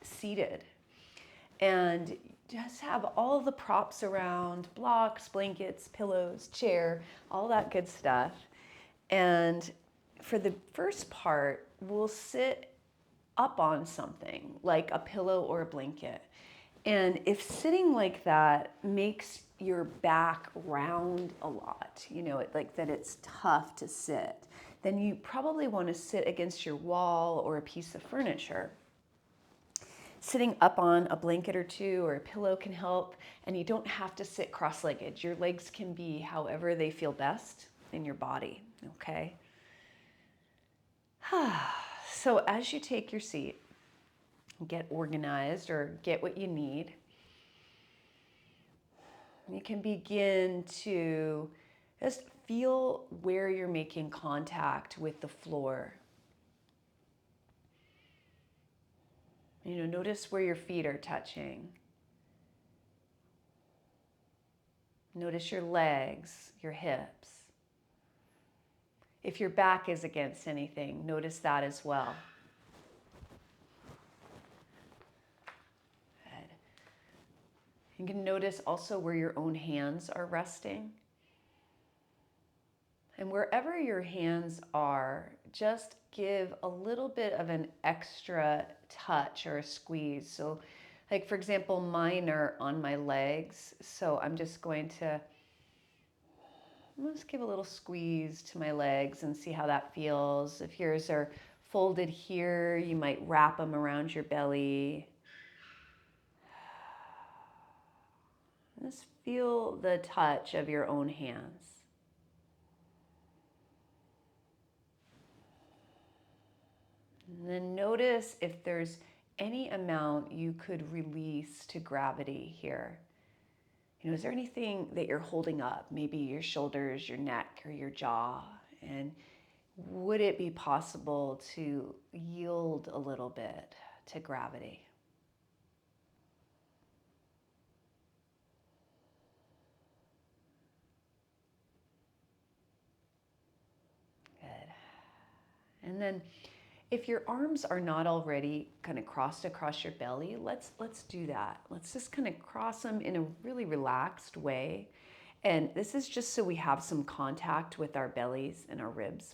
seated. And just have all the props around, blocks, blankets, pillows, chair, all that good stuff. And for the first part, we'll sit up on something like a pillow or a blanket. And if sitting like that makes your back round a lot, like that it's tough to sit, then you probably want to sit against your wall or a piece of furniture. Sitting up on a blanket or two or a pillow can help, and you don't have to sit cross-legged. Your legs can be however they feel best in your body, okay? So as you take your seat, get organized or get what you need, you can begin to just feel where you're making contact with the floor. Notice where your feet are touching. Notice your legs, your hips. If your back is against anything, notice that as well. Good. You can notice also where your own hands are resting. And wherever your hands are, just give a little bit of an extra touch or a squeeze. So, like for example, mine are on my legs. So I'm just going to give a little squeeze to my legs and see how that feels. If yours are folded here, you might wrap them around your belly. Just feel the touch of your own hands. And then notice if there's any amount you could release to gravity here. Is there anything that you're holding up? Maybe your shoulders, your neck, or your jaw? And would it be possible to yield a little bit to gravity? Good. And then if your arms are not already kind of crossed across your belly, let's do that. Let's just kind of cross them in a really relaxed way. And this is just so we have some contact with our bellies and our ribs.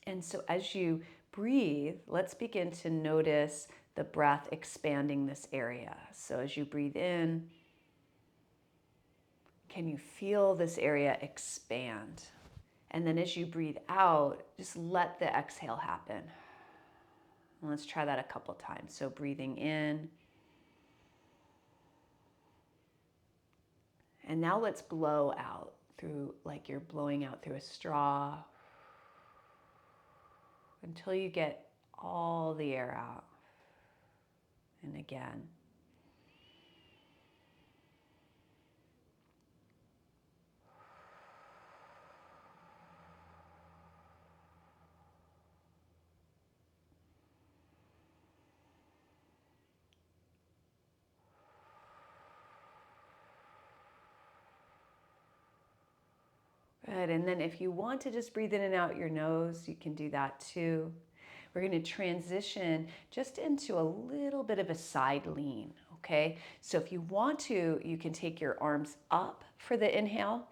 And so as you breathe, let's begin to notice the breath expanding this area. So as you breathe in, can you feel this area expand? And then as you breathe out, just let the exhale happen. And let's try that a couple times. So breathing in. And now let's blow out through, like you're blowing out through a straw, until you get all the air out. And again. Good. And then if you want to just breathe in and out your nose, you can do that too. We're going to transition just into a little bit of a side lean, okay? So if you want to, you can take your arms up for the inhale.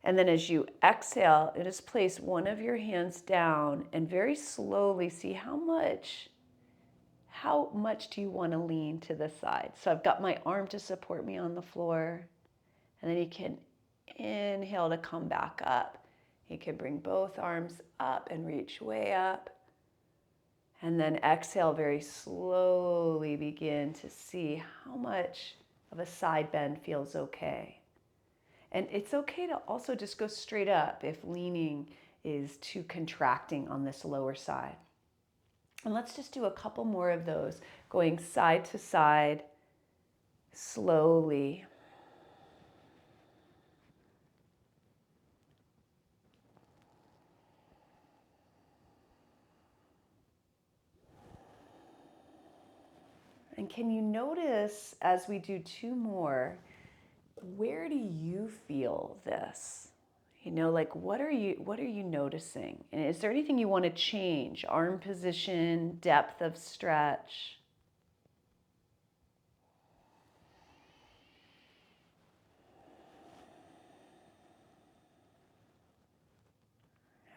And then as you exhale, just place one of your hands down and very slowly see how much do you want to lean to the side. So I've got my arm to support me on the floor. And then you can inhale to come back up. You can bring both arms up and reach way up. And then exhale, very slowly begin to see how much of a side bend feels okay. And it's okay to also just go straight up if leaning is too contracting on this lower side. And let's just do a couple more of those, going side to side slowly. And can you notice as we do two more, where do you feel this? Like what are you noticing? And is there anything you want to change? Arm position, depth of stretch.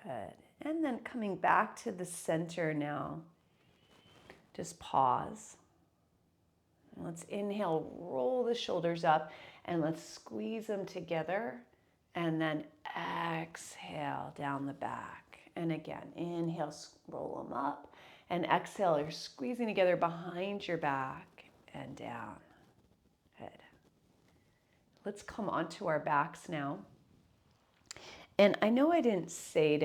Good. And then coming back to the center now. Just pause. And let's inhale, roll the shoulders up, and let's squeeze them together. And then exhale down the back. And again, inhale, roll them up. And exhale, you're squeezing together behind your back and down. Good. Let's come onto our backs now. And I know I didn't say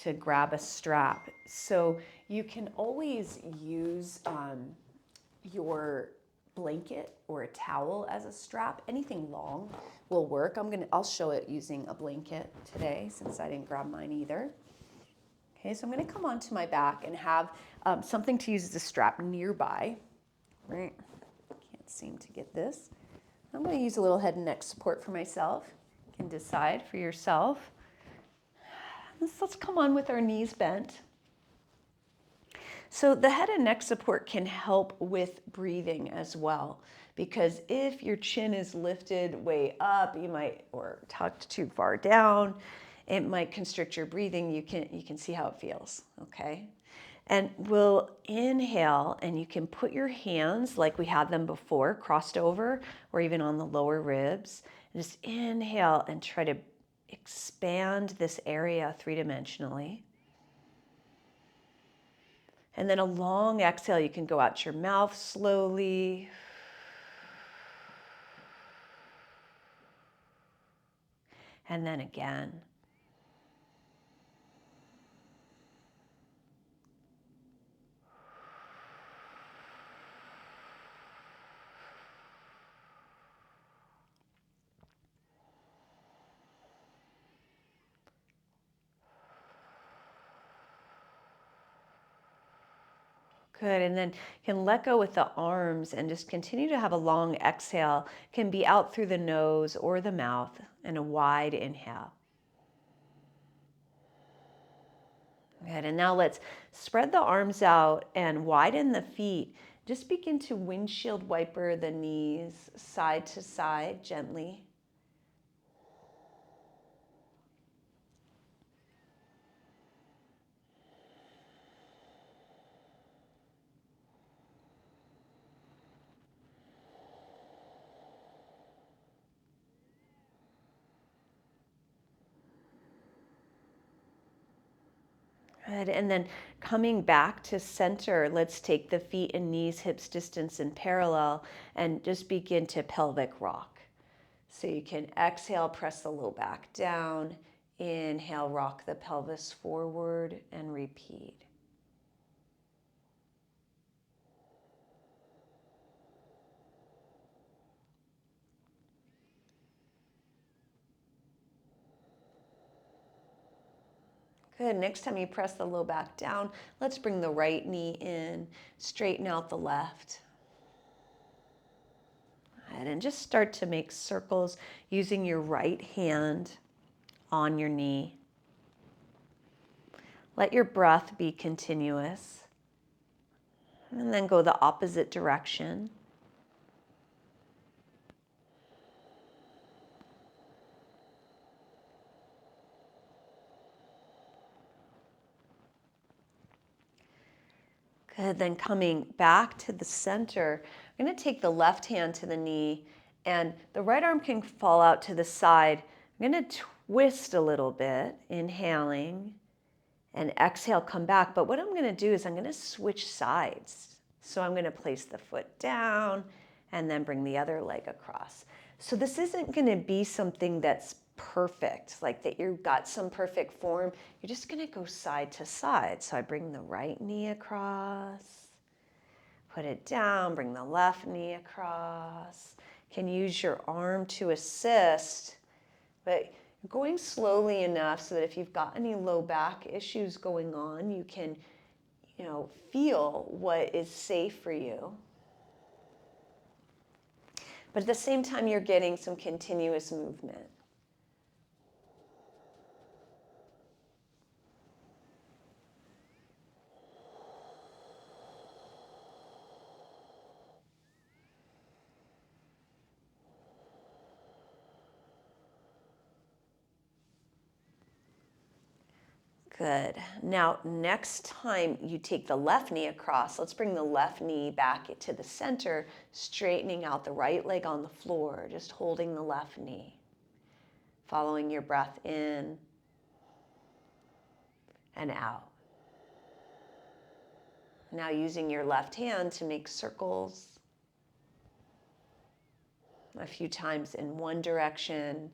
to grab a strap, so you can always use your blanket or a towel as a strap. Anything long will work. I'll show it using a blanket today since I didn't grab mine either. Okay, so I'm going to come onto my back and have something to use as a strap nearby. Right? Can't seem to get this. I'm going to use a little head and neck support for myself. You can decide for yourself. Let's come on with our knees bent. So the head and neck support can help with breathing as well, because if your chin is lifted way up, or tucked too far down, it might constrict your breathing. You can see how it feels, okay? And we'll inhale, and you can put your hands like we had them before, crossed over, or even on the lower ribs. And just inhale and try to expand this area three-dimensionally. And then a long exhale, you can go out your mouth slowly. And then again. Good, and then you can let go with the arms and just continue to have a long exhale. It can be out through the nose or the mouth, and a wide inhale. Good, and now let's spread the arms out and widen the feet. Just begin to windshield wiper the knees side to side gently. Good. And then coming back to center, let's take the feet and knees, hips distance and parallel, and just begin to pelvic rock. So you can exhale, press the low back down. Inhale, rock the pelvis forward, and repeat. Good. Next time you press the low back down, let's bring the right knee in, straighten out the left. And just start to make circles using your right hand on your knee. Let your breath be continuous. And then go the opposite direction. Good, then coming back to the center, I'm going to take the left hand to the knee, and the right arm can fall out to the side. I'm going to twist a little bit, inhaling, and exhale, come back. But what I'm going to do is I'm going to switch sides. So I'm going to place the foot down and then bring the other leg across. So this isn't going to be something that's perfect, like that you've got some perfect form. You're just going to go side to side. So I bring the right knee across, put it down, bring the left knee across. Can use your arm to assist, but going slowly enough so that if you've got any low back issues going on, you can, feel what is safe for you. But at the same time, you're getting some continuous movement. Good. Now, next time you take the left knee across, let's bring the left knee back to the center, straightening out the right leg on the floor, just holding the left knee. Following your breath in and out. Now using your left hand to make circles a few times in one direction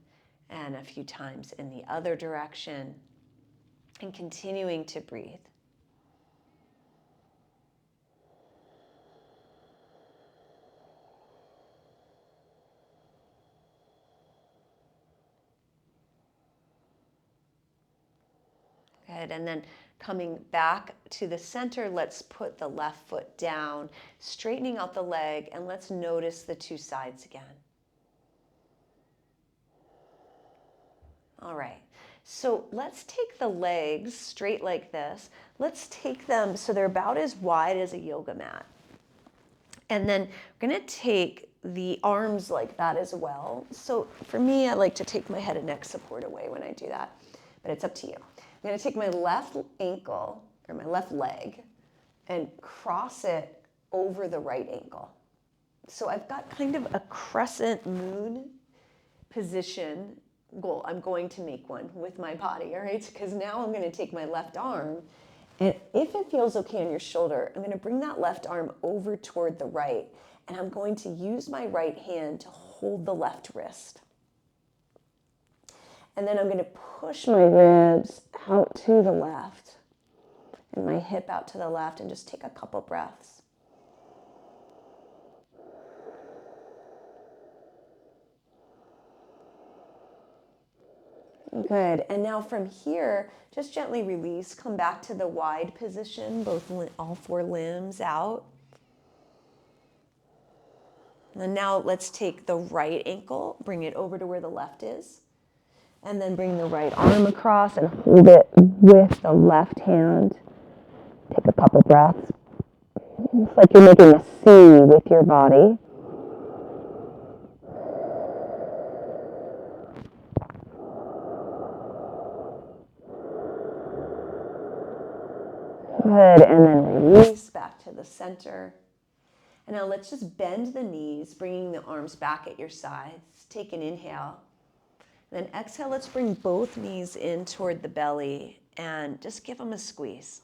and a few times in the other direction, and continuing to breathe. Good, and then coming back to the center, let's put the left foot down, straightening out the leg, and let's notice the two sides again. All right, so let's take the legs straight like this. Let's take them so they're about as wide as a yoga mat. And then we're gonna take the arms like that as well. So for me, I like to take my head and neck support away when I do that, but it's up to you. I'm gonna take my left ankle, or my left leg, and cross it over the right ankle. So I've got kind of a crescent moon position goal. I'm going to make one with my body, all right? Because now I'm gonna take my left arm, and if it feels okay on your shoulder, I'm gonna bring that left arm over toward the right, and I'm going to use my right hand to hold the left wrist. And then I'm going to push my ribs out to the left and my hip out to the left, and just take a couple breaths. Good. And now from here, just gently release. Come back to the wide position, all four limbs out. And now let's take the right ankle, bring it over to where the left is. And then bring the right arm across and hold it with the left hand. Take a couple breaths. It's like you're making a C with your body. Good, and then release back to the center. And now let's just bend the knees, bringing the arms back at your sides. Take an inhale. Then exhale, let's bring both knees in toward the belly and just give them a squeeze.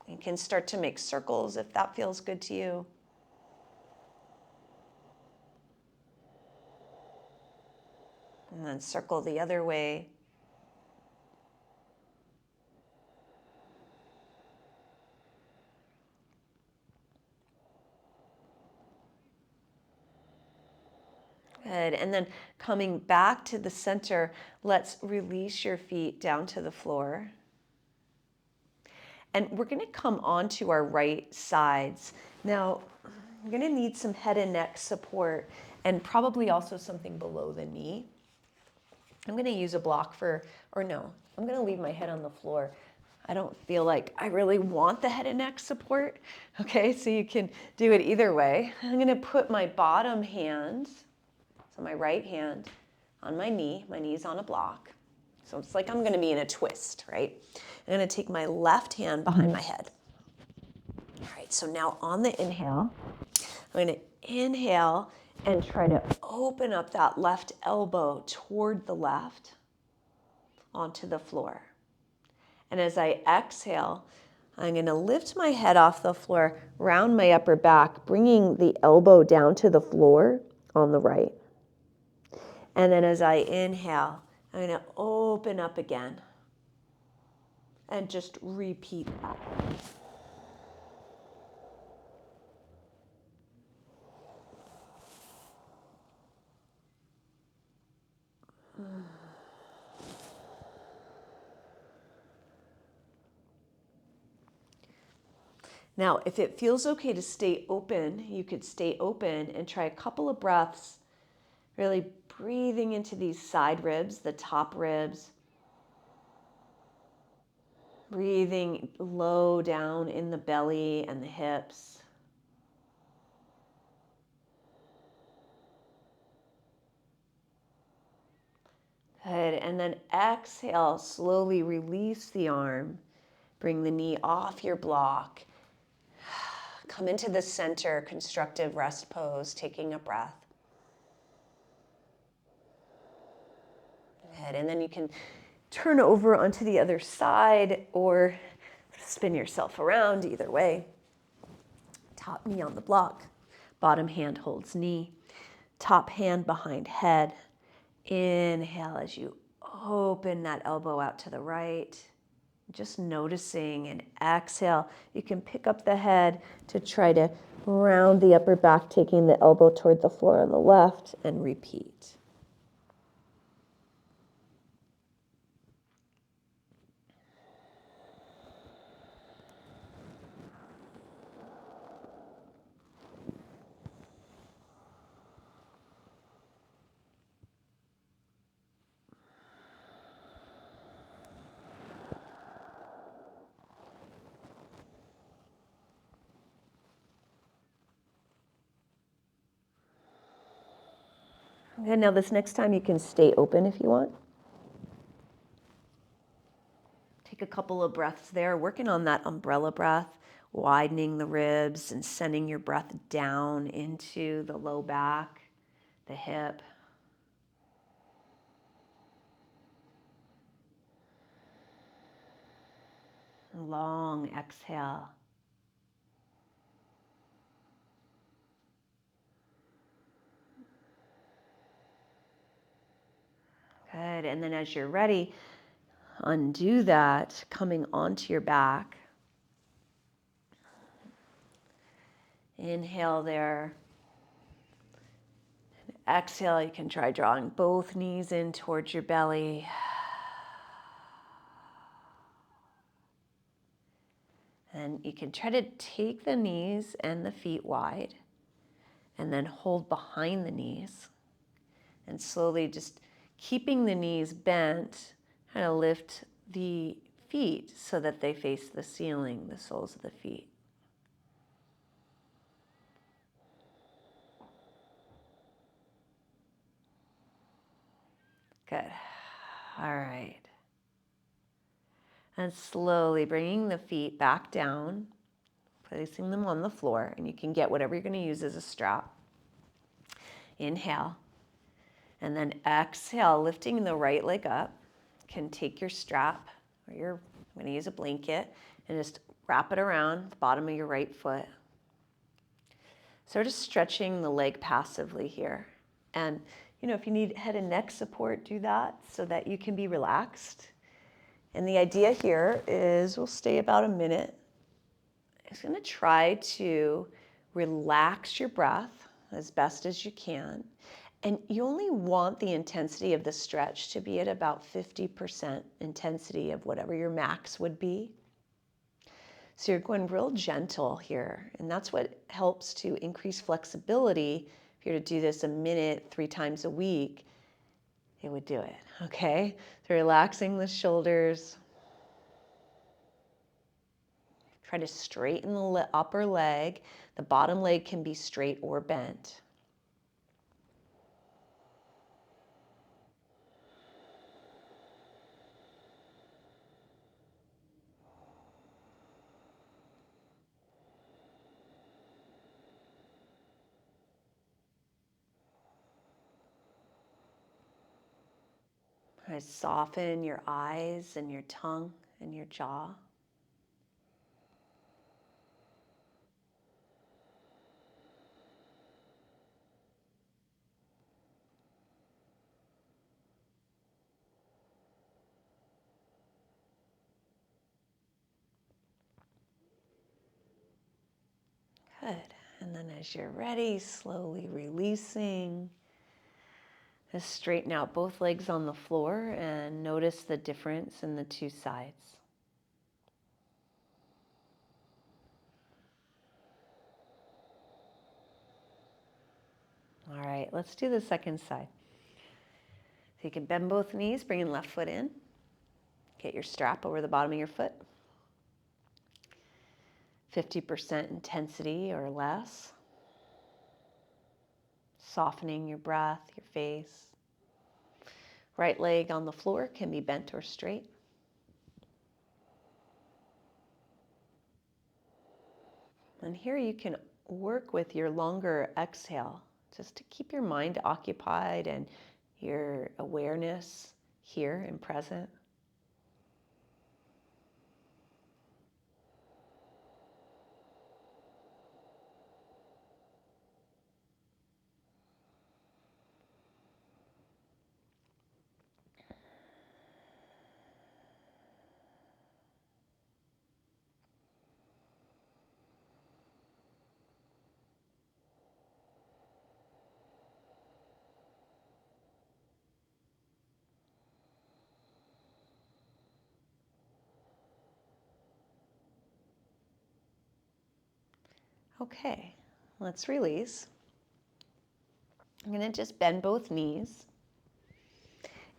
You can start to make circles if that feels good to you. And then circle the other way. Good. And then coming back to the center, let's release your feet down to the floor. And we're going to come onto our right sides. Now, you're going to need some head and neck support, and probably also something below the knee. I'm going to use a block I'm going to leave my head on the floor. I don't feel like I really want the head and neck support. Okay, so you can do it either way. I'm going to put my bottom hand, so my right hand, on my knee's on a block. So it's like I'm going to be in a twist, right? I'm going to take my left hand behind my head. All right, so now on the inhale, I'm going to inhale and try to open up that left elbow toward the left onto the floor. And as I exhale, I'm going to lift my head off the floor, round my upper back, bringing the elbow down to the floor on the right. And then as I inhale, I'm going to open up again and just repeat that. Now, if it feels okay to stay open, you could stay open and try a couple of breaths, really breathing into these side ribs, the top ribs. Breathing low down in the belly and the hips. Good. And then exhale, slowly release the arm. Bring the knee off your block. Come into the center, constructive rest pose, taking a breath. Good. And then you can turn over onto the other side or spin yourself around, either way. Top knee on the block. Bottom hand holds knee. Top hand behind head. Inhale as you open that elbow out to the right. Just noticing, and exhale. You can pick up the head to try to round the upper back, taking the elbow toward the floor on the left, and repeat. Okay, now this next time you can stay open if you want. Take a couple of breaths there, working on that umbrella breath, widening the ribs and sending your breath down into the low back, the hip. Long exhale. Good. And then as you're ready, undo that, coming onto your back. Inhale there. Exhale, you can try drawing both knees in towards your belly. And you can try to take the knees and the feet wide and then hold behind the knees. And slowly just keeping the knees bent, kind of lift the feet so that they face the ceiling, the soles of the feet. Good. All right. And slowly bringing the feet back down, placing them on the floor, and you can get whatever you're going to use as a strap. Inhale. And then exhale, lifting the right leg up. Can take your strap, or I'm going to use a blanket, and just wrap it around the bottom of your right foot. Sort of stretching the leg passively here. And, if you need head and neck support, do that so that you can be relaxed. And the idea here is we'll stay about a minute. It's going to try to relax your breath as best as you can. And you only want the intensity of the stretch to be at about 50% intensity of whatever your max would be. So you're going real gentle here. And that's what helps to increase flexibility. If you were to do this a minute 3 times a week, it would do it, okay? So relaxing the shoulders. Try to straighten the upper leg. The bottom leg can be straight or bent. Soften your eyes and your tongue and your jaw. Good. And then as you're ready, slowly releasing. Just straighten out both legs on the floor and notice the difference in the two sides. All right, let's do the second side. So you can bend both knees, bring your left foot in. Get your strap over the bottom of your foot. 50% intensity or less. Softening your breath, your face. Right leg on the floor can be bent or straight. And here you can work with your longer exhale just to keep your mind occupied and your awareness here and present. Okay, let's release. I'm going to just bend both knees.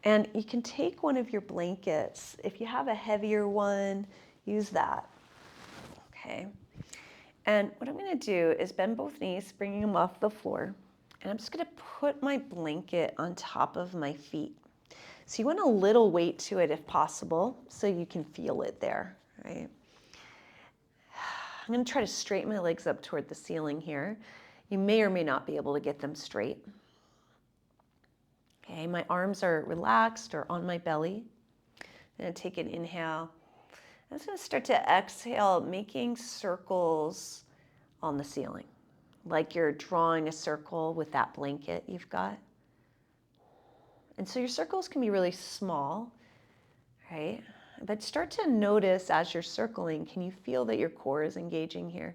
And you can take one of your blankets. If you have a heavier one, use that. Okay. And what I'm going to do is bend both knees, bringing them off the floor. And I'm just going to put my blanket on top of my feet. So you want a little weight to it if possible, so you can feel it there, right? I'm going to try to straighten my legs up toward the ceiling here. You may or may not be able to get them straight. Okay, my arms are relaxed or on my belly. I'm going to take an inhale. I'm just going to start to exhale, making circles on the ceiling, like you're drawing a circle with that blanket you've got. And so your circles can be really small, right? But start to notice as you're circling, can you feel that your core is engaging here?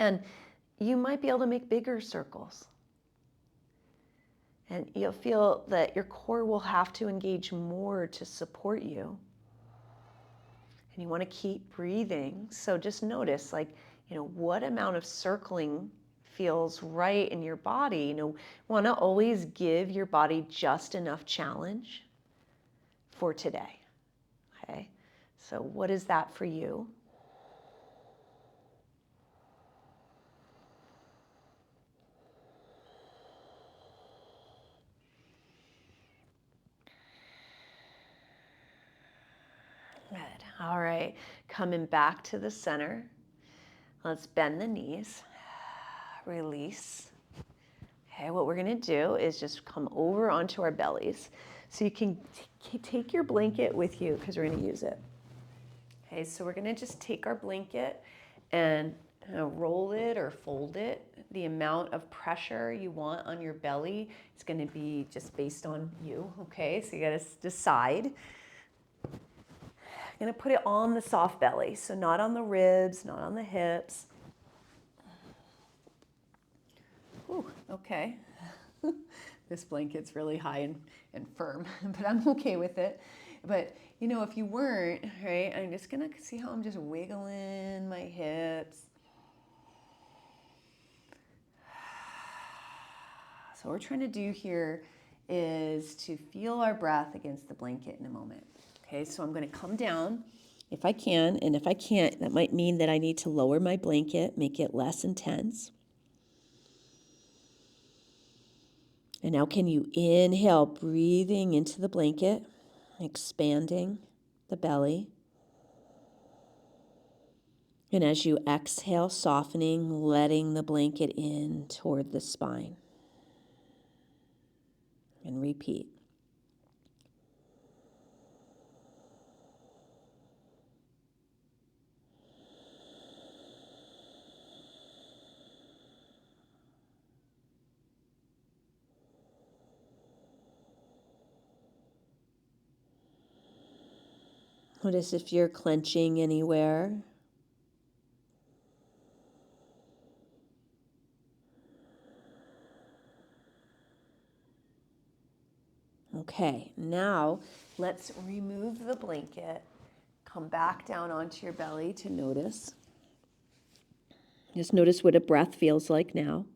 And you might be able to make bigger circles. And you'll feel that your core will have to engage more to support you. And you want to keep breathing. So just notice, what amount of circling feels right in your body. Want to always give your body just enough challenge for today. Okay. So what is that for you? Good. All right. Coming back to the center. Let's bend the knees. Release. Okay, what we're going to do is just come over onto our bellies. So you can take your blanket with you because we're going to use it. Okay, so we're going to just take our blanket and roll it or fold it. The amount of pressure you want on your belly is going to be just based on you. Okay, so you got to decide. I'm going to put it on the soft belly, so not on the ribs, not on the hips. Ooh, okay. This blanket's really high and firm, but I'm okay with it. But, if you weren't, right, I'm just going to see how I'm just wiggling my hips. So what we're trying to do here is to feel our breath against the blanket in a moment. Okay, so I'm going to come down if I can, and if I can't, that might mean that I need to lower my blanket, make it less intense. And now can you inhale, breathing into the blanket, expanding the belly. And as you exhale, softening, letting the blanket in toward the spine. And repeat. Notice if you're clenching anywhere. Okay, now let's remove the blanket. Come back down onto your belly to notice. Just notice what a breath feels like now.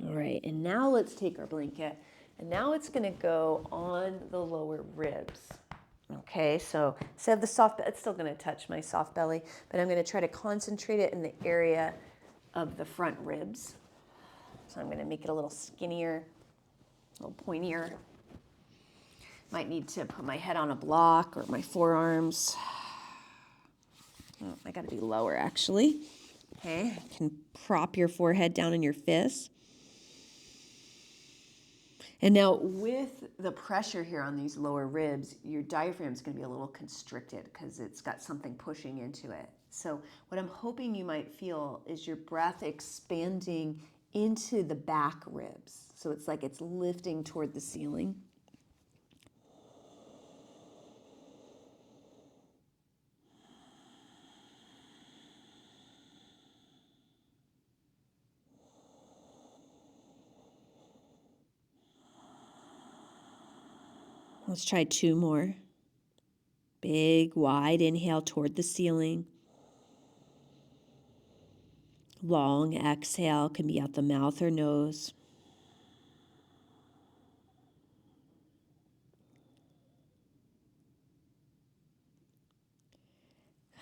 All right, and now let's take our blanket, and now it's going to go on the lower ribs. Okay, so instead of the soft, it's still going to touch my soft belly, but I'm going to try to concentrate it in the area of the front ribs. So I'm going to make it a little skinnier, a little pointier. Might need to put my head on a block or my forearms. Oh, I got to be lower actually. Okay, you can prop your forehead down in your fists. And now with the pressure here on these lower ribs, your diaphragm is going to be a little constricted because it's got something pushing into it. So what I'm hoping you might feel is your breath expanding into the back ribs. So it's like it's lifting toward the ceiling. Let's try 2 more. Big, wide inhale toward the ceiling. Long exhale, can be out the mouth or nose.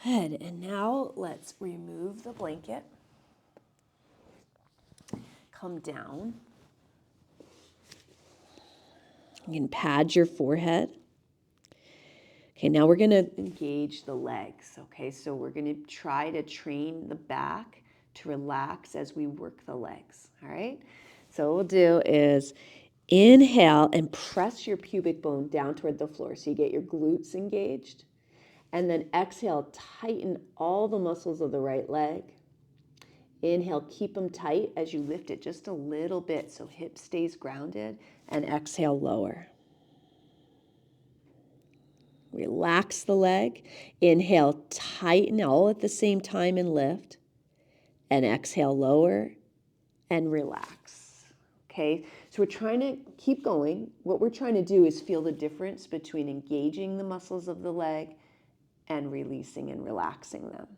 Good, and now let's remove the blanket. Come down. You can pad your forehead. Okay, now we're going to engage the legs. Okay, so we're going to try to train the back to relax as we work the legs. All right, so what we'll do is inhale and press your pubic bone down toward the floor so you get your glutes engaged. And then exhale, tighten all the muscles of the right leg. Inhale, keep them tight as you lift it just a little bit so hip stays grounded. And exhale, lower. Relax the leg. Inhale, tighten all at the same time and lift. And exhale, lower and relax. Okay, so we're trying to keep going. What we're trying to do is feel the difference between engaging the muscles of the leg and releasing and relaxing them.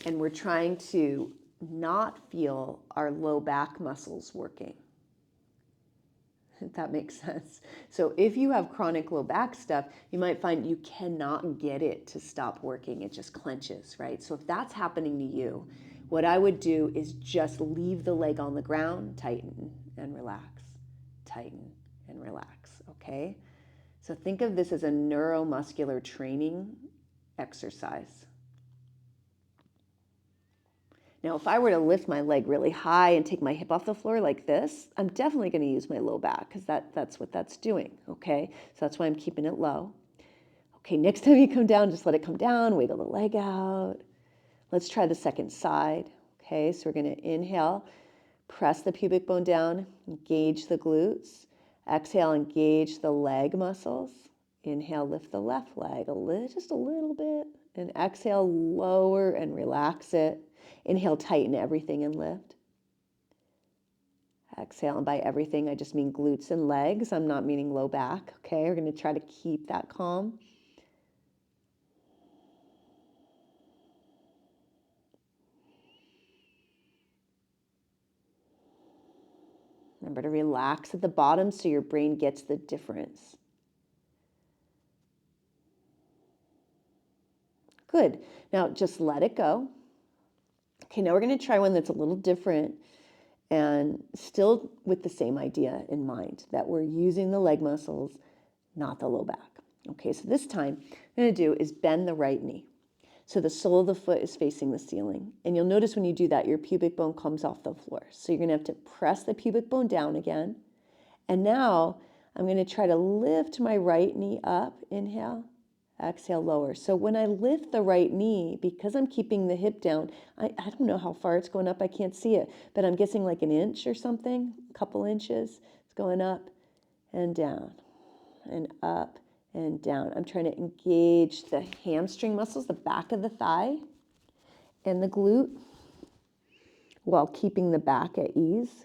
And we're trying to not feel our low back muscles working. If that makes sense. So if you have chronic low back stuff, you might find you cannot get it to stop working. It just clenches, right? So if that's happening to you, what I would do is just leave the leg on the ground, tighten and relax, tighten and relax, okay? So think of this as a neuromuscular training exercise. Now, if I were to lift my leg really high and take my hip off the floor like this, I'm definitely going to use my low back because that's what that's doing, okay? So that's why I'm keeping it low. Okay, next time you come down, just let it come down, wiggle the leg out. Let's try the second side, okay? So we're going to inhale, press the pubic bone down, engage the glutes. Exhale, engage the leg muscles. Inhale, lift the left leg just a little bit. And exhale, lower and relax it. Inhale, tighten everything and lift. Exhale, and by everything, I just mean glutes and legs. I'm not meaning low back, okay? We're going to try to keep that calm. Remember to relax at the bottom so your brain gets the difference. Good. Now just let it go. Okay, now we're going to try one that's a little different and still with the same idea in mind, that we're using the leg muscles, not the low back. Okay, so this time what I'm going to do is bend the right knee. So the sole of the foot is facing the ceiling. And you'll notice when you do that, your pubic bone comes off the floor. So you're going to have to press the pubic bone down again. And now I'm going to try to lift my right knee up. Inhale, exhale, lower. So when I lift the right knee, because I'm keeping the hip down, I don't know how far it's going up. I can't see it, but I'm guessing like an inch or something, a couple inches. It's going up and down and up and down. I'm trying to engage the hamstring muscles, the back of the thigh and the glute, while keeping the back at ease.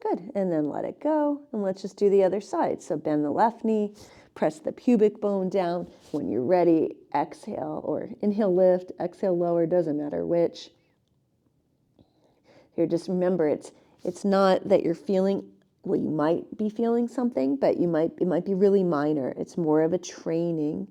Good, and then let it go, and let's just do the other side. So bend the left knee, press the pubic bone down. When you're ready, exhale, or inhale, lift, exhale, lower, doesn't matter which. Here, just remember, it's not that you're feeling, well, you might be feeling something, but it might be really minor. It's more of a training.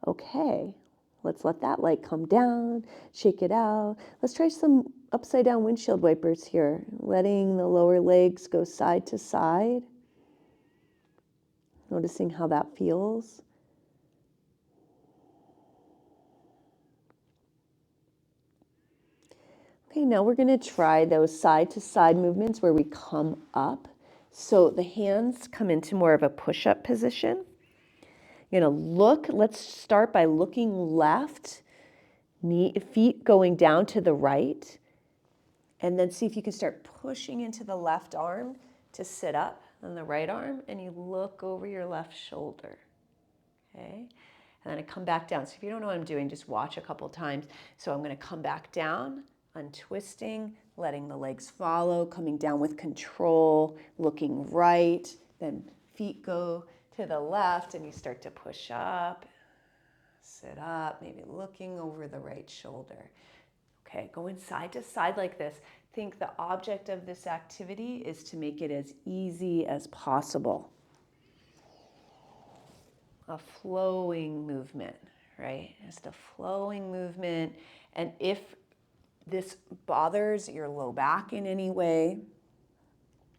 Okay, let's let that light come down, shake it out. Let's try some upside down windshield wipers here, letting the lower legs go side to side, noticing how that feels. Okay, now we're going to try those side to side movements where we come up. So the hands come into more of a push-up position. You're going to look, let's start by looking left, feet going down to the right, and then see if you can start pushing into the left arm to sit up on the right arm, and you look over your left shoulder. Okay, and then I come back down. So if you don't know what I'm doing, just watch a couple times. So I'm going to come back down, untwisting, letting the legs follow, coming down with control, looking right, then feet go to the left, and you start to push up, sit up, maybe looking over the right shoulder. Okay, going side to side like this. Think the object of this activity is to make it as easy as possible. A flowing movement, right? Just a flowing movement. And if this bothers your low back in any way,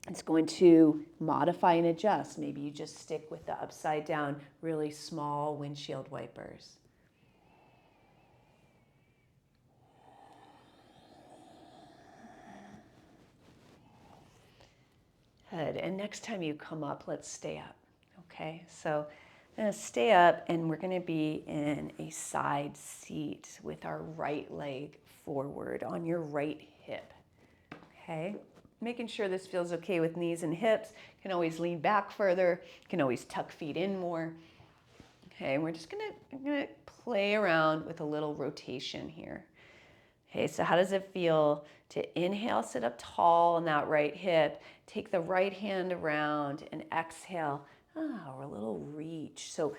it's going to modify and adjust. Maybe you just stick with the upside down, really small windshield wipers. Good. And next time you come up, let's stay up. Okay, so I'm going to stay up and we're going to be in a side seat with our right leg forward on your right hip. Okay, making sure this feels okay with knees and hips. You can always lean back further. You can always tuck feet in more. Okay, we're just gonna play around with a little rotation here. Okay, so how does it feel to inhale, sit up tall on that right hip, take the right hand around and exhale, or a little reach. So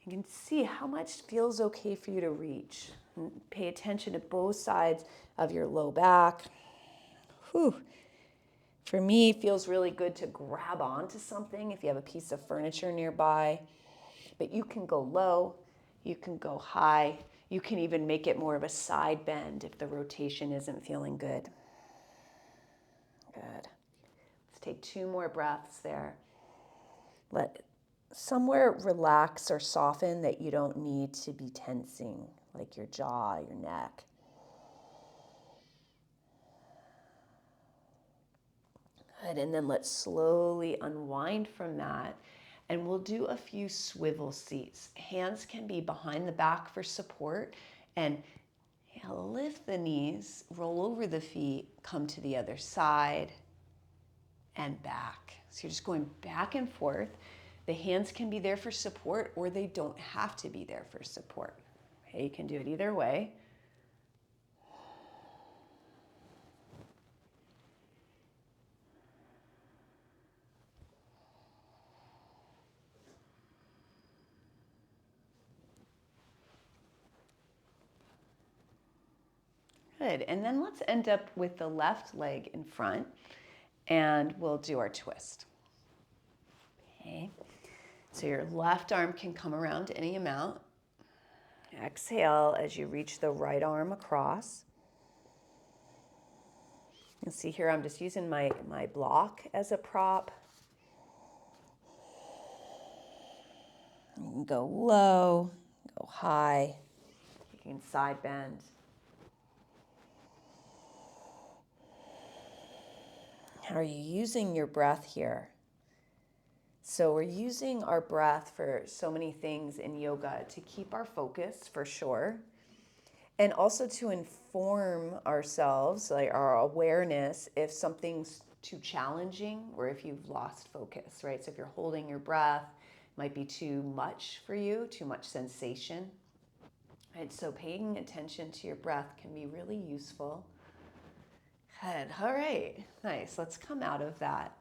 you can see how much feels okay for you to reach. And pay attention to both sides of your low back. Whew. For me, it feels really good to grab onto something if you have a piece of furniture nearby. But you can go low, you can go high, you can even make it more of a side bend if the rotation isn't feeling good. Good. Let's take 2 more breaths there. Let somewhere relax or soften that you don't need to be tensing, like your jaw, your neck. Good, and then let's slowly unwind from that. And we'll do a few swivel seats. Hands can be behind the back for support. And lift the knees, roll over the feet, come to the other side and back. So you're just going back and forth. The hands can be there for support or they don't have to be there for support. Okay, you can do it either way. Good, and then let's end up with the left leg in front and we'll do our twist. Okay, so your left arm can come around any amount. Exhale as you reach the right arm across. You see here, I'm just using my block as a prop. You can go low, go high. You can side bend. How are you using your breath here? So we're using our breath for so many things in yoga to keep our focus for sure. And also to inform ourselves, like our awareness, if something's too challenging or if you've lost focus, right? So if you're holding your breath, it might be too much for you, too much sensation. Right? So paying attention to your breath can be really useful. Good. All right. Nice. Let's come out of that.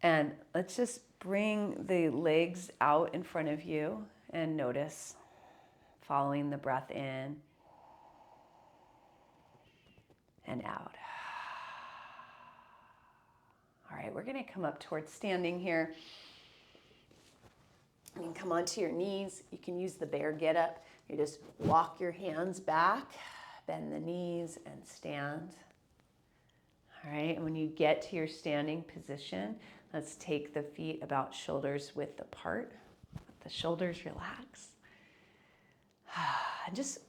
And let's just bring the legs out in front of you and notice, following the breath in and out. All right, we're going to come up towards standing here. You can come onto your knees. You can use the bear get up. You just walk your hands back, bend the knees, and stand. All right, and when you get to your standing position, let's take the feet about shoulders width apart. Let the shoulders relax. And just,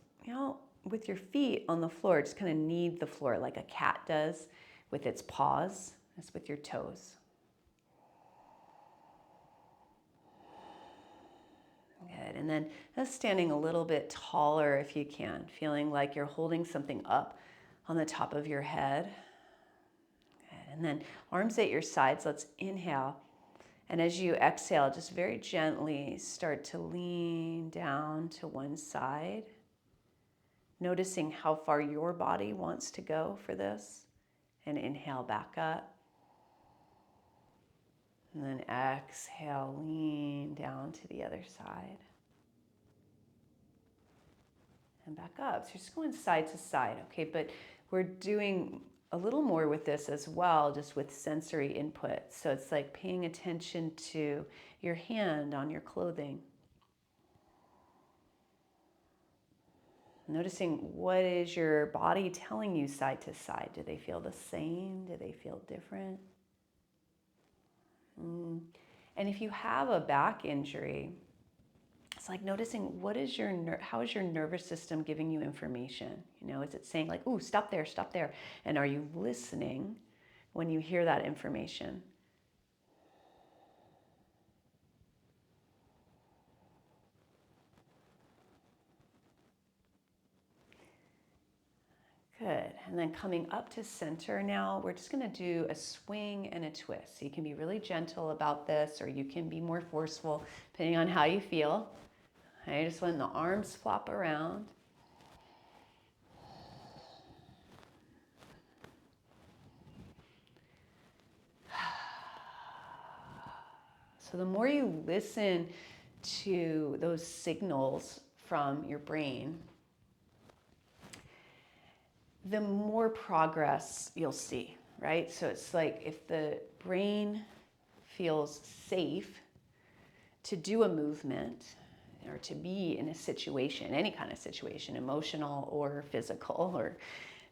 with your feet on the floor, just kind of knead the floor like a cat does with its paws. That's with your toes. Good. And then just standing a little bit taller if you can, feeling like you're holding something up on the top of your head. Good. And then arms at your sides. Let's inhale. And as you exhale, just very gently start to lean down to one side, noticing how far your body wants to go for this. And inhale back up. And then exhale, lean down to the other side. And back up. So you're just going side to side, okay? But we're doing a little more with this as well, just with sensory input. So it's like paying attention to your hand on your clothing. Noticing what is your body telling you side to side. Do they feel the same? Do they feel different? And if you have a back injury, it's like noticing how is your nervous system giving you information? Is it saying like, "Ooh, stop there, stop there"? And are you listening when you hear that information? Good. And then coming up to center now, we're just going to do a swing and a twist. So you can be really gentle about this, or you can be more forceful, depending on how you feel. Okay, just letting the arms flop around. So the more you listen to those signals from your brain, the more progress you'll see, right? So it's like if the brain feels safe to do a movement or to be in a situation, any kind of situation, emotional or physical or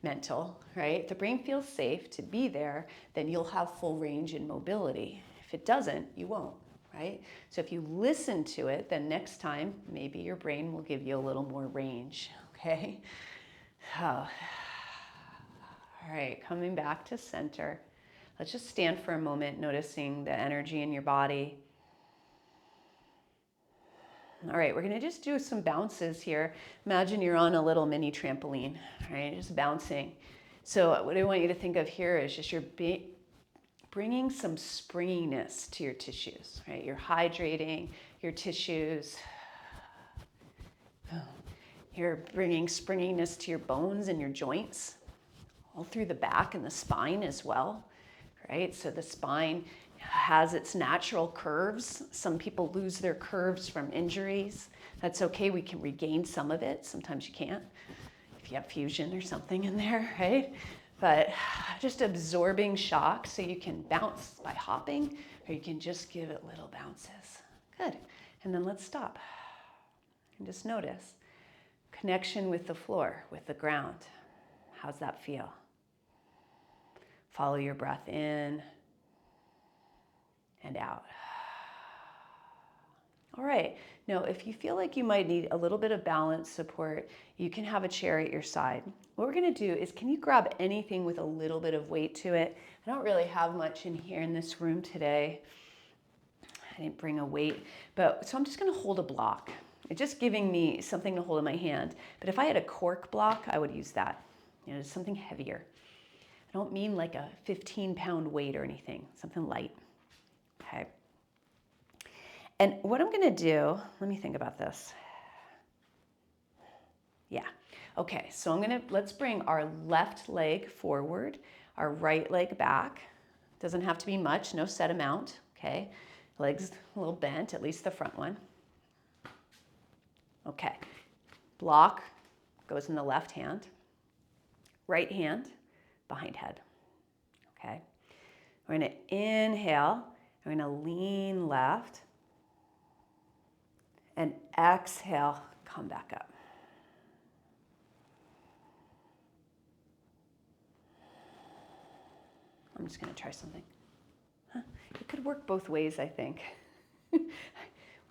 mental, right? If the brain feels safe to be there, then you'll have full range and mobility. If it doesn't, you won't, right? So if you listen to it, then next time, maybe your brain will give you a little more range, okay? Oh. All right, coming back to center. Let's just stand for a moment, noticing the energy in your body. All right, we're gonna just do some bounces here. Imagine you're on a little mini trampoline, right? Just bouncing. So what I want you to think of here is just you're bringing some springiness to your tissues, right? You're hydrating your tissues. You're bringing springiness to your bones and your joints, all through the back and the spine as well, right? So the spine has its natural curves. Some people lose their curves from injuries. That's okay, we can regain some of it. Sometimes you can't, if you have fusion or something in there, right? But just absorbing shock so you can bounce by hopping, or you can just give it little bounces. Good, and then let's stop. And just notice connection with the floor, with the ground. How's that feel? Follow your breath in and out. All right, now if you feel like you might need a little bit of balance support, you can have a chair at your side. What we're gonna do is, can you grab anything with a little bit of weight to it? I don't really have much in here in this room today. I didn't bring a weight, so I'm just gonna hold a block. It's just giving me something to hold in my hand. But if I had a cork block, I would use that. Just something heavier. I don't mean like a 15-pound weight or anything, something light, okay? And what I'm gonna do, let me think about this. Yeah, okay, so let's bring our left leg forward, our right leg back. Doesn't have to be much, no set amount, okay? Legs a little bent, at least the front one. Okay, block goes in the left hand, right hand behind head, okay? We're gonna inhale, we're gonna lean left, and exhale, come back up. I'm just gonna try something. It could work both ways, I think.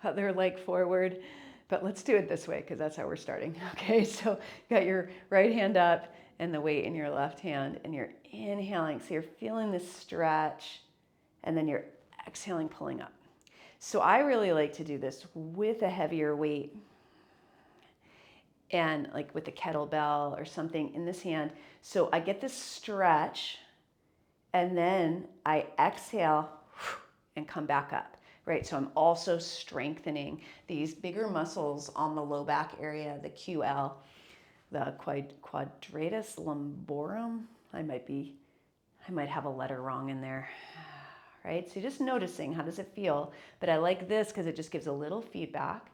Other leg forward, but let's do it this way because that's how we're starting. Okay, so you got your right hand up and the weight in your left hand, and you're inhaling. So you're feeling this stretch, and then you're exhaling, pulling up. So I really like to do this with a heavier weight and like with a kettlebell or something in this hand. So I get this stretch, and then I exhale and come back up, right? So I'm also strengthening these bigger muscles on the low back area, the QL, the quadratus lumborum. I might have a letter wrong in there, right? So just noticing, how does it feel? But I like this because it just gives a little feedback.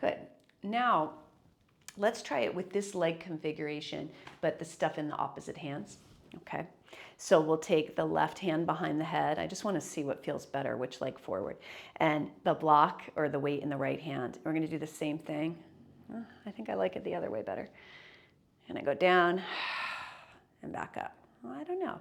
Good. Now, let's try it with this leg configuration, but the stuff in the opposite hands, okay? So we'll take the left hand behind the head. I just want to see what feels better, which leg forward. And the block or the weight in the right hand. We're going to do the same thing. I think I like it the other way better. And I go down and back up. Well, I don't know.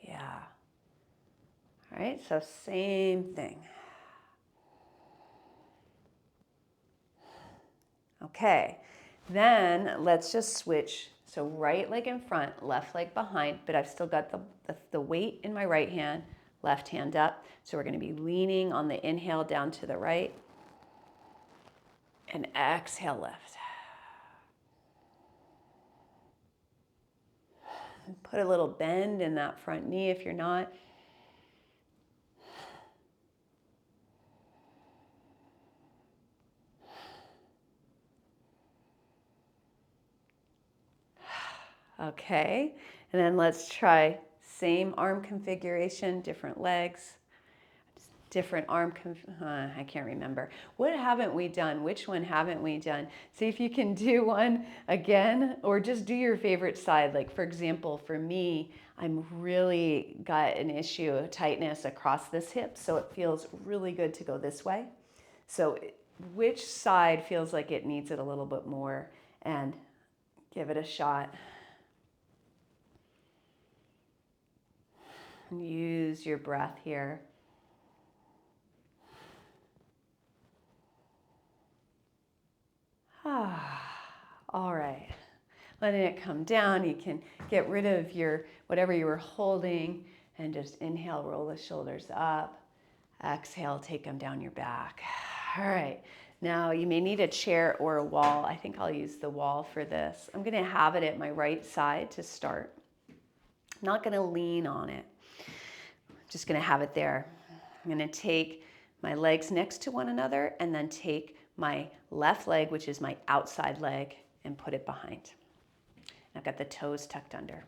Yeah. All right, so same thing. Okay, then let's just switch. So right leg in front, left leg behind, but I've still got the weight in my right hand, left hand up. So we're going to be leaning on the inhale down to the right, and exhale, lift. And put a little bend in that front knee if you're not. Okay, and then let's try same arm configuration, different legs, different arm, I can't remember. What haven't we done? Which one haven't we done? See if you can do one again, or just do your favorite side. Like for example, for me, I'm really got an issue of tightness across this hip, so it feels really good to go this way. So which side feels like it needs it a little bit more, and give it a shot. Use your breath here. All right. Letting it come down, you can get rid of your whatever you were holding and just inhale, roll the shoulders up. Exhale, take them down your back. All right. Now you may need a chair or a wall. I think I'll use the wall for this. I'm going to have it at my right side to start. I'm not going to lean on it. Just going to have it there. I'm going to take my legs next to one another and then take my left leg, which is my outside leg, and put it behind. I've got the toes tucked under.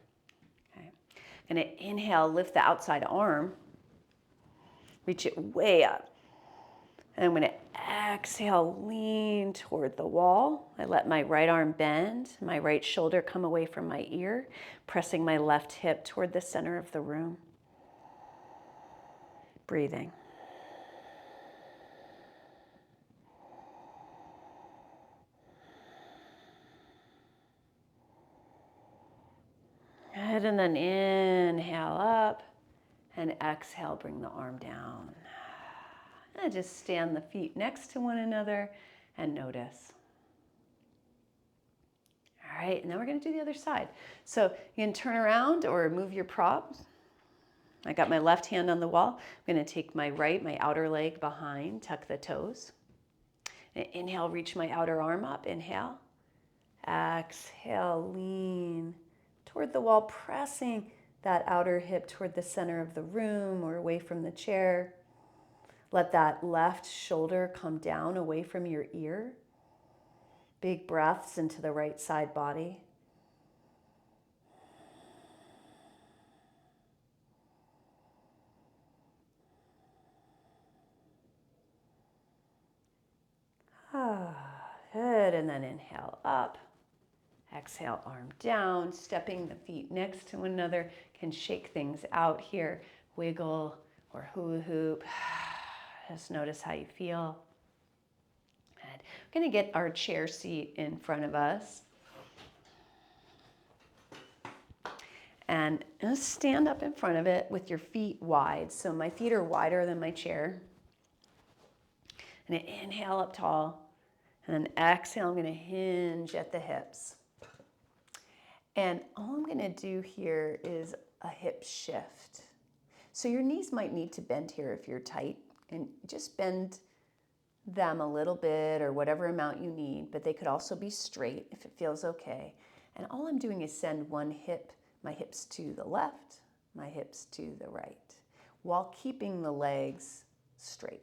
Okay. I'm going to inhale, lift the outside arm, reach it way up. And I'm going to exhale, lean toward the wall. I let my right arm bend, my right shoulder come away from my ear, pressing my left hip toward the center of the room. Breathing. Good, and then inhale up, and exhale, bring the arm down. And just stand the feet next to one another and notice. All right, and then we're going to do the other side. So you can turn around or move your props. I got my left hand on the wall. I'm going to take my right, my outer leg behind, tuck the toes. And inhale, reach my outer arm up. Inhale. Exhale, lean toward the wall, pressing that outer hip toward the center of the room or away from the chair. Let that left shoulder come down away from your ear. Big breaths into the right side body. Good, and then inhale up. Exhale, arm down, stepping the feet next to one another. Can shake things out here. Wiggle or hula hoop. Just notice how you feel. Good. We're going to get our chair seat in front of us. And just stand up in front of it with your feet wide. So my feet are wider than my chair. And inhale up tall. And then exhale, I'm going to hinge at the hips. And all I'm going to do here is a hip shift. So your knees might need to bend here if you're tight, and just bend them a little bit or whatever amount you need, but they could also be straight if it feels okay. And all I'm doing is send one hip, my hips to the left, my hips to the right, while keeping the legs straight.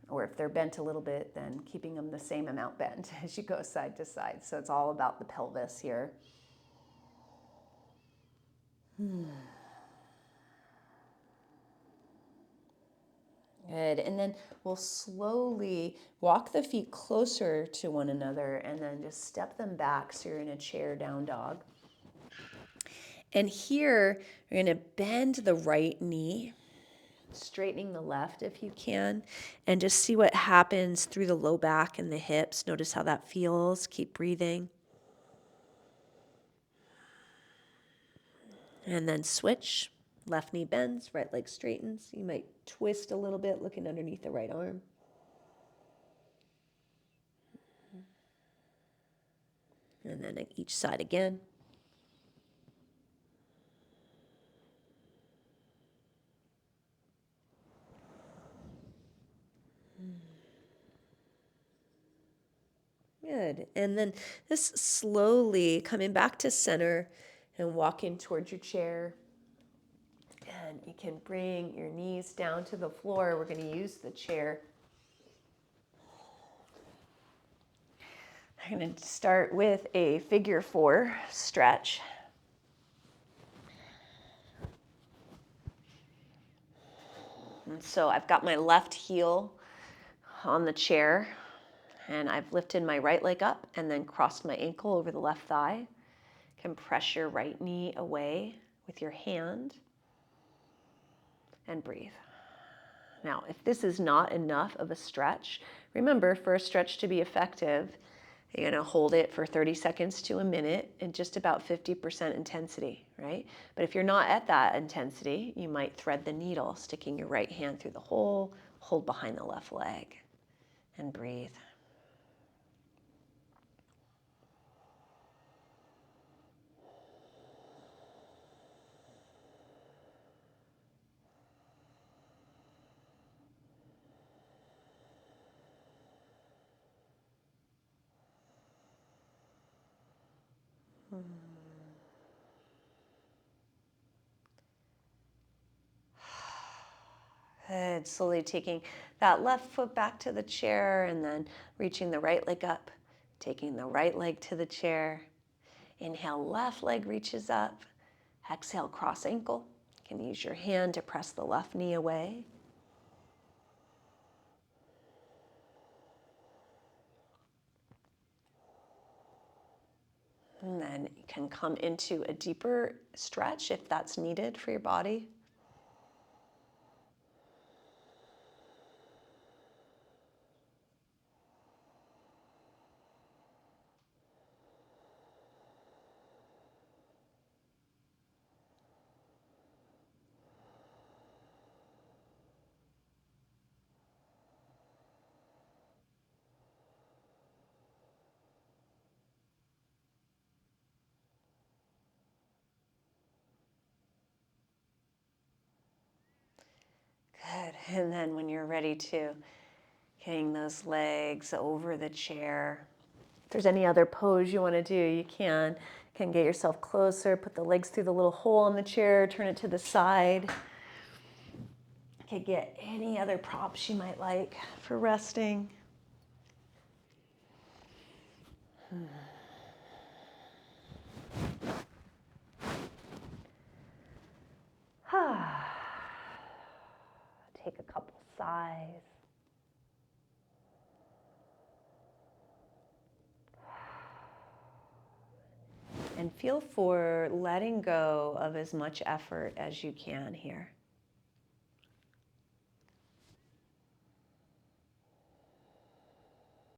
Or if they're bent a little bit, then keeping them the same amount bent as you go side to side. So it's all about the pelvis here. Good. And then we'll slowly walk the feet closer to one another and then just step them back so you're in a chair down dog. And here, you're going to bend the right knee, straightening the left if you can, and just see what happens through the low back and the hips. Notice how that feels. Keep breathing. And then switch. Left knee bends, right leg straightens. You might twist a little bit, looking underneath the right arm. And then each side again. Good. And then just slowly coming back to center and walking towards your chair. And you can bring your knees down to the floor. We're going to use the chair. I'm going to start with a figure 4 stretch. And so I've got my left heel on the chair, and I've lifted my right leg up and then crossed my ankle over the left thigh. You can press your right knee away with your hand and breathe. Now, if this is not enough of a stretch, remember, for a stretch to be effective, you're going to hold it for 30 seconds to a minute and just about 50% intensity, right? But if you're not at that intensity, you might thread the needle, sticking your right hand through the hole, hold behind the left leg, and breathe. Good. Slowly taking that left foot back to the chair and then reaching the right leg up, taking the right leg to the chair. Inhale, left leg reaches up. Exhale, cross ankle. You can use your hand to press the left knee away. And then you can come into a deeper stretch if that's needed for your body. Good. And then when you're ready to, getting those legs over the chair. If there's any other pose you want to do, you can. You can get yourself closer, put the legs through the little hole in the chair, turn it to the side. You can get any other props you might like for resting. Take a couple sighs. And feel for letting go of as much effort as you can here.